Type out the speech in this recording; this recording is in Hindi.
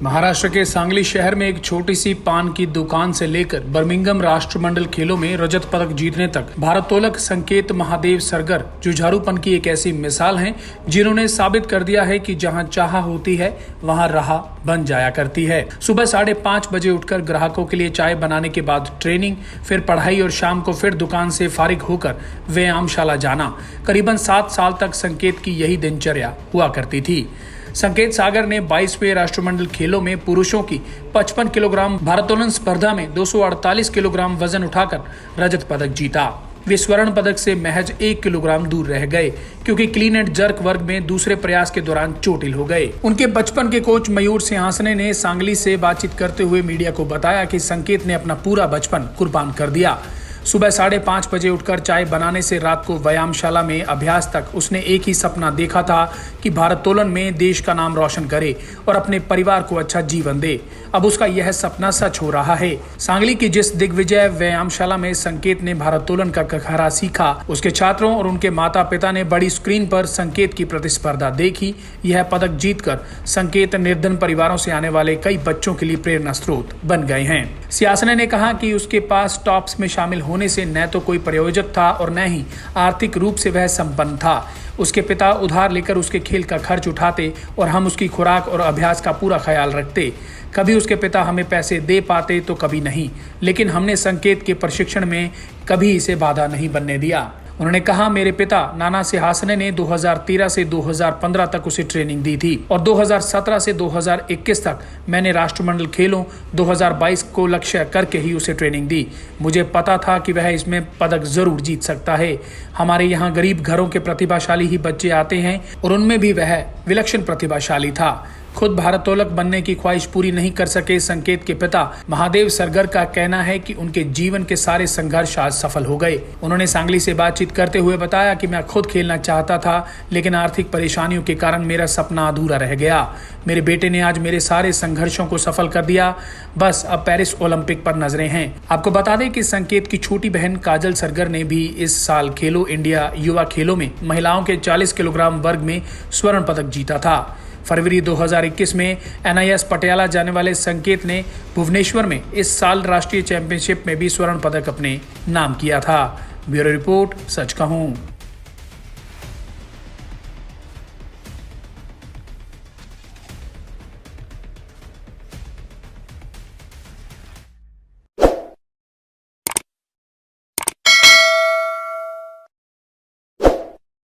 महाराष्ट्र के सांगली शहर में एक छोटी सी पान की दुकान से लेकर बर्मिंघम राष्ट्रमंडल खेलों में रजत पदक जीतने तक भारोत्तोलक संकेत महादेव सरगर जुझारूपन की एक ऐसी मिसाल हैं जिन्होंने साबित कर दिया है कि जहां चाह होती है वहां राह बन जाया करती है। सुबह 5:30 बजे उठकर ग्राहकों के लिए चाय बनाने के बाद ट्रेनिंग, फिर पढ़ाई और शाम को फिर दुकान से फारिग होकर व्यायामशाला जाना। करीबन 7 साल तक संकेत की यही दिनचर्या हुआ करती थी। संकेत सागर ने 22वें राष्ट्रमंडल खेलों में पुरुषों की 55 किलोग्राम भारोत्तोलन स्पर्धा में 248 किलोग्राम वजन उठाकर रजत पदक जीता। वे स्वर्ण पदक से महज 1 किलोग्राम दूर रह गए क्योंकि क्लीन एंड जर्क वर्ग में दूसरे प्रयास के दौरान चोटिल हो गए। उनके बचपन के कोच मयूर सिंहासने ने सांगली से बातचीत करते हुए मीडिया को बताया कि संकेत ने अपना पूरा बचपन कुर्बान कर दिया। सुबह 5:30 बजे उठकर चाय बनाने से रात को व्यायामशाला में अभ्यास तक उसने एक ही सपना देखा था कि भारोत्तोलन में देश का नाम रोशन करे और अपने परिवार को अच्छा जीवन दे। अब उसका यह सपना सच हो रहा है। सांगली की जिस दिग्विजय व्यायामशाला में संकेत ने भारोत्तोलन का कखारा सीखा, उसके छात्रों और उनके माता पिता ने बड़ी स्क्रीन पर संकेत की प्रतिस्पर्धा देखी। यह पदक जीतकर संकेत निर्धन परिवारों से आने वाले कई बच्चों के लिए प्रेरणा स्रोत बन गए हैं। सिंहासने ने कहा कि उसके पास टॉप्स में शामिल होने से न तो कोई प्रयोजक था और न ही आर्थिक रूप से वह संपन्न था। उसके पिता उधार लेकर उसके खेल का खर्च उठाते और हम उसकी खुराक और अभ्यास का पूरा ख्याल रखते। कभी उसके पिता हमें पैसे दे पाते तो कभी नहीं, लेकिन हमने संकेत के प्रशिक्षण में कभी इसे बाधा नहीं बनने दिया। उन्होंने कहा, मेरे पिता नाना सिंहासने ने 2013 से 2015 तक उसे ट्रेनिंग दी थी और 2017 से 2021 तक मैंने राष्ट्रमंडल खेलों 2022 को लक्ष्य करके ही उसे ट्रेनिंग दी। मुझे पता था कि वह इसमें पदक जरूर जीत सकता है। हमारे यहाँ गरीब घरों के प्रतिभाशाली ही बच्चे आते हैं और उनमें भी वह विलक्षण प्रतिभाशाली था। खुद भारोत्तोलक बनने की ख्वाहिश पूरी नहीं कर सके संकेत के पिता महादेव सरगर का कहना है कि उनके जीवन के सारे संघर्ष आज सफल हो गए। उन्होंने सांगली से बातचीत करते हुए बताया कि मैं खुद खेलना चाहता था, लेकिन आर्थिक परेशानियों के कारण मेरा सपना अधूरा रह गया। मेरे बेटे ने आज मेरे सारे संघर्षों को सफल कर दिया। बस अब पेरिस ओलंपिक पर नजरें हैं। आपको बता दें कि संकेत की छोटी बहन काजल सरगर ने भी इस साल खेलो इंडिया युवा खेलों में महिलाओं के 40 किलोग्राम वर्ग में स्वर्ण पदक जीता था। फरवरी 2021 में NIS पटियाला जाने वाले संकेत ने भुवनेश्वर में इस साल राष्ट्रीय चैंपियनशिप में भी स्वर्ण पदक अपने नाम किया था। ब्यूरो रिपोर्ट, सच कहूं।